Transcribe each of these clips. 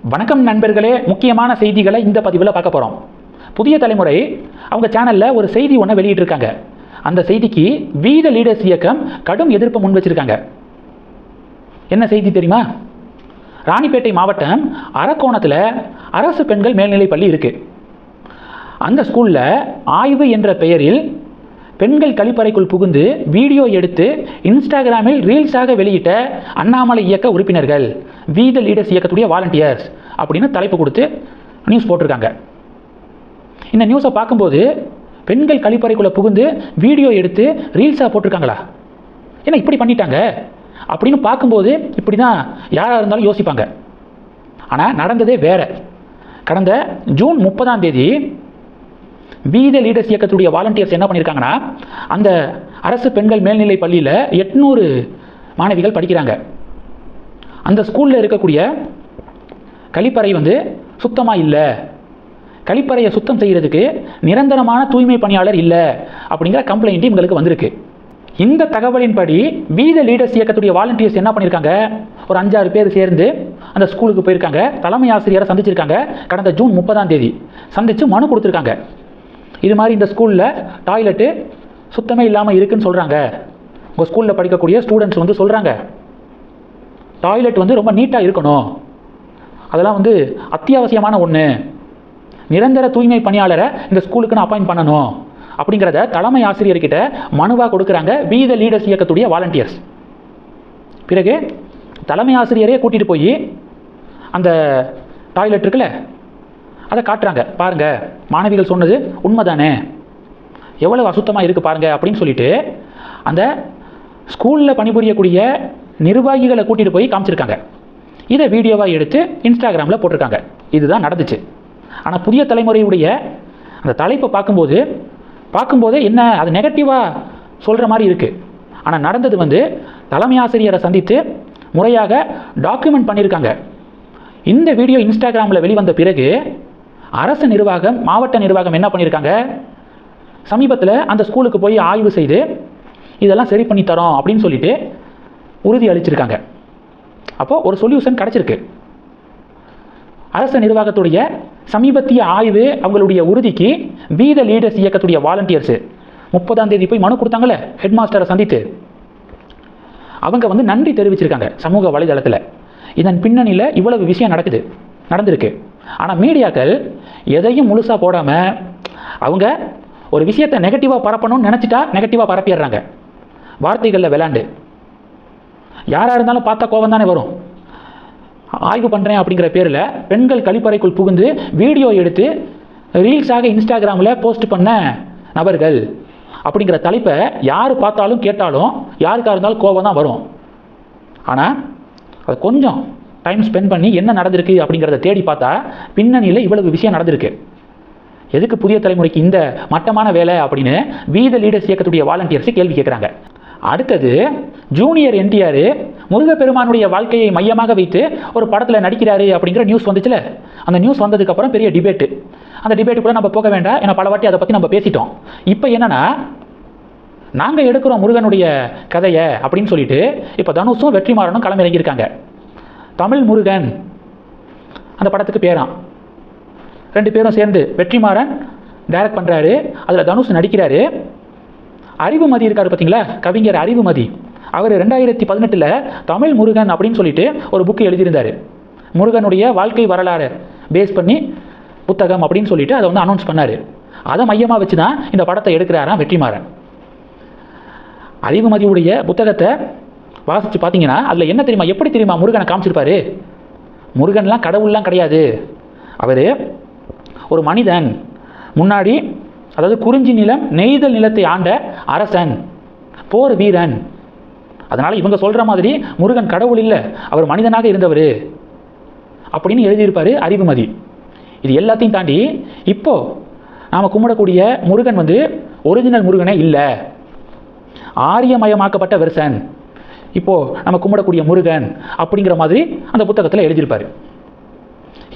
வணக்கம் நண்பர்களே, முக்கியமான செய்திகளை இந்த பதிவில் பார்க்க போகிறோம். புதிய தலைமுறை அவங்க சேனலில் ஒரு செய்தி ஒன்று வெளியிட்டிருக்காங்க. அந்த செய்திக்கு வி த லீடர்ஸ் இயக்கம் கடும் எதிர்ப்பு முன் வச்சிருக்காங்க. என்ன செய்தி தெரியுமா? ராணிப்பேட்டை மாவட்டம் அரக்கோணத்தில் அரசு பெண்கள் மேல்நிலைப் பள்ளி இருக்குது. அந்த ஸ்கூலில் ஆய்வு என்ற பெயரில் பெண்கள் கழிப்பறைக்குள் புகுந்து வீடியோ எடுத்து இன்ஸ்டாகிராமில் ரீல்ஸாக வெளியிட்ட அண்ணாமலை இயக்க உறுப்பினர்கள், வி த லீடர்ஸ் இயக்கத்துடைய வாலண்டியர்ஸ் அப்படின்னு தலைப்பு கொடுத்து நியூஸ் போட்டிருக்காங்க. இந்த நியூஸை பார்க்கும்போது பெண்கள் கழிப்பறைக்குள்ளே புகுந்து வீடியோ எடுத்து ரீல்ஸாக போட்டிருக்காங்களா, ஏன்னா இப்படி பண்ணிட்டாங்க அப்படின்னு பார்க்கும்போது இப்படி தான் யாராக இருந்தாலும் யோசிப்பாங்க. ஆனால் நடந்ததே வேற. கடந்த ஜூன் 30 வி த லீடர்ஸ் இயக்கத்துடைய வாலண்டியர்ஸ் என்ன பண்ணியிருக்காங்கன்னா, அந்த அரசு பெண்கள் மேல்நிலை பள்ளியில் 800 மாணவிகள் படிக்கிறாங்க. அந்த ஸ்கூலில் இருக்கக்கூடிய கழிப்பறை சுத்தமாக இல்லை, கழிப்பறையை சுத்தம் செய்கிறதுக்கு நிரந்தரமான தூய்மை பணியாளர் இல்லை அப்படிங்கிற கம்ப்ளைண்ட் இவங்களுக்கு வந்திருக்கு. இந்த தகவலின்படி வி த லீடர்ஸ் இயக்கத்துடைய வாலண்டியர்ஸ் என்ன பண்ணியிருக்காங்க, ஒரு 5-6 பேர் சேர்ந்து அந்த ஸ்கூலுக்கு போயிருக்காங்க. தலைமை ஆசிரியரை சந்திச்சிருக்காங்க. கடந்த ஜூன் 30 சந்தித்து மனு கொடுத்துருக்காங்க. இது மாதிரி இந்த ஸ்கூலில் டாய்லெட்டு சுத்தமே இல்லாமல் இருக்குன்னு சொல்கிறாங்க. உங்கள் ஸ்கூலில் படிக்கக்கூடிய ஸ்டூடெண்ட்ஸ் சொல்கிறாங்க, டாய்லெட் ரொம்ப நீட்டாக இருக்கணும், அதெல்லாம் அத்தியாவசியமான ஒன்று, நிரந்தர தூய்மை பணியாளரை இந்த ஸ்கூலுக்கு நான் அப்பாயிண்ட் பண்ணணும் அப்படிங்கிறத தலைமை ஆசிரியர்கிட்ட மனுவாக கொடுக்குறாங்க வி த லீடர்ஸ் இயக்கத்துடைய வாலண்டியர்ஸ். பிறகு தலைமை ஆசிரியரே கூட்டிகிட்டு போய் அந்த டாய்லெட் இருக்குல்ல அதை காட்டுறாங்க. பாருங்கள், மாணவிகள் சொன்னது உண்மைதானே, எவ்வளவு அசுத்தமாக இருக்குது பாருங்கள் அப்படின்னு சொல்லிட்டு அந்த ஸ்கூலில் பணிபுரியக்கூடிய நிர்வாகிகளை கூட்டிகிட்டு போய் காமிச்சிருக்காங்க. இதை வீடியோவாக எடுத்து இன்ஸ்டாகிராமில் போட்டிருக்காங்க. இதுதான் நடந்துச்சு. ஆனால் புதிய தலைமுறையுடைய அந்த தலைப்பை பார்க்கும்போது என்ன அது நெகட்டிவாக சொல்கிற மாதிரி இருக்குது. ஆனால் நடந்தது தலைமை ஆசிரியரை சந்தித்து முறையாக டாக்குமெண்ட் பண்ணியிருக்காங்க. இந்த வீடியோ இன்ஸ்டாகிராமில் வெளிவந்த பிறகு அரசு நிர்வாகம், மாவட்ட நிர்வாகம் என்ன பண்ணியிருக்காங்க, சமீபத்தில் அந்த ஸ்கூலுக்கு போய் ஆய்வு செய்து இதெல்லாம் சரி பண்ணி தரோம் அப்படின்னு சொல்லிட்டு உறுதி அளிச்சிருக்காங்க. அப்போது ஒரு சொல்யூஷன் கிடச்சிருக்கு. அரசு நிர்வாகத்துடைய சமீபத்திய ஆய்வு, அவங்களுடைய உறுதிக்கு வி த லீடர்ஸ் இயக்கத்துடைய வாலண்டியர்ஸ் 30 போய் மனு கொடுத்தாங்களே ஹெட் மாஸ்டரை சந்தித்து, அவங்க நன்றி தெரிவிச்சிருக்காங்க சமூக வலைதளத்தில். இதன் பின்னணியில் இவ்வளவு விஷயம் நடந்திருக்கு. ஆனால் மீடியாக்கள் எதையும் முழுசாக போடாமல் அவங்க ஒரு விஷயத்தை நெகட்டிவாக பரப்பணும்னு நினச்சிட்டா நெகட்டிவாக பரப்பிடுறாங்க. வார்த்தைகளில் விளாண்டு யாராக இருந்தாலும் பார்த்தா கோபம் தானே வரும். ஆய்வு பண்ணுறேன் அப்படிங்கிற பேரில் பெண்கள் கழிப்பறைக்குள் புகுந்து வீடியோ எடுத்து ரீல்ஸாக இன்ஸ்டாகிராமில் போஸ்ட் பண்ண நபர்கள் அப்படிங்கிற தலைப்பை யார் பார்த்தாலும் கேட்டாலும் யாருக்காக இருந்தாலும் கோபம் தான் வரும். ஆனால் அது கொஞ்சம் டைம் ஸ்பெண்ட் பண்ணி என்ன நடந்திருக்கு அப்படிங்கிறத தேடி பார்த்தா பின்னணியில் இவ்வளவு விஷயம் நடந்திருக்கு. எதுக்கு புதிய தலைமுறைக்கு இந்த மட்டமான வேலை அப்படின்னு வி த லீடர்ஸ் இயக்கத்துடைய வாலண்டியர்ஸ் கேள்வி கேட்குறாங்க. அடுத்தது ஜூனியர் NTR முருகப்பெருமானுடைய வாழ்க்கையை மையமாக வைத்து ஒரு படத்தில் நடிக்கிறாரு அப்படிங்கிற நியூஸ் வந்துச்சுல. அந்த நியூஸ் வந்ததுக்கப்புறம் பெரிய டிபேட்டு. அந்த டிபேட்டுக்குள்ளே நம்ம போக வேண்டாம், ஏன்னா பல வாட்டி அதை பற்றி நம்ம பேசிட்டோம். இப்போ என்னென்னா, நாங்கள் எடுக்கிறோம் முருகனுடைய கதையை அப்படின்னு சொல்லிட்டு இப்போ தனுஷும் வெற்றிமாறனும் களமிறங்கியிருக்காங்க. தமிழ் முருகன் அந்த படத்துக்கு பேரான். 2 பேரும் சேர்ந்து வெற்றிமாறன் டைரக்ட் பண்ணுறாரு, அதில் தனுஷ் நடிக்கிறாரு. அறிவுமதி இருக்கார் பார்த்தீங்களா, கவிஞர் அறிவுமதி, அவர் 2018 தமிழ் முருகன் அப்படின்னு சொல்லிட்டு ஒரு புக்கு எழுதியிருந்தார். முருகனுடைய வாழ்க்கை வரலாறு பேஸ் பண்ணி புத்தகம் அப்படின்னு சொல்லிட்டு அதை அனௌன்ஸ் பண்ணார். அதை மையமாக வச்சு தான் இந்த படத்தை எடுக்கிறாராம் வெற்றிமாறன். அறிவுமதியுடைய புத்தகத்தை வாசித்து பார்த்தீங்கன்னா அதில் என்ன தெரியுமா, எப்படி தெரியுமா முருகனை காமிச்சிருப்பாரு. முருகன்லாம் கடவுள்லாம் கிடையாது, அவர் ஒரு மனிதன், முன்னாடி அதாவது குறிஞ்சி நிலம் நெய்தல் நிலத்தை ஆண்ட அரசன், போர் வீரன். அதனால் இவங்க சொல்கிற மாதிரி முருகன் கடவுள் இல்லை, அவர் மனிதனாக இருந்தவர் அப்படின்னு எழுதியிருப்பார் அறிவுமதி. இது எல்லாத்தையும் தாண்டி இப்போது நாம் கும்பிடக்கூடிய முருகன் ஒரிஜினல் முருகனே இல்லை, ஆரியமயமாக்கப்பட்ட வெர்சன் இப்போது நம்ம கும்பிடக்கூடிய முருகன் அப்படிங்கிற மாதிரி அந்த புத்தகத்தில் எழுதியிருப்பார்.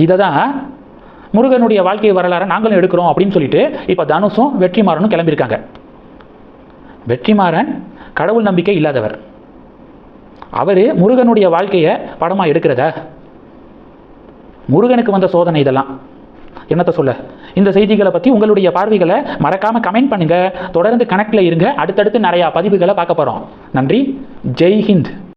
இதை தான் முருகனுடைய வாழ்க்கை வரலாறை நாங்களும் எடுக்கிறோம் அப்படின்னு சொல்லிட்டு இப்போ தனுஷும் வெற்றிமாறனும் கிளம்பியிருக்காங்க. வெற்றிமாறன் கடவுள் நம்பிக்கை இல்லாதவர், அவர் முருகனுடைய வாழ்க்கையை படமாக எடுக்கிறதா? முருகனுக்கு வந்த சோதனை இதெல்லாம். என்னத்த சொல்ல. இந்த செய்திகளை பற்றி உங்களுடைய பார்வைகளை மறக்காமல் கமெண்ட் பண்ணுங்கள். தொடர்ந்து கனெக்டில் இருங்க. அடுத்தடுத்து நிறையா பதிவுகளை பார்க்க போகிறோம். நன்றி. ஜெய் ஹிந்த்.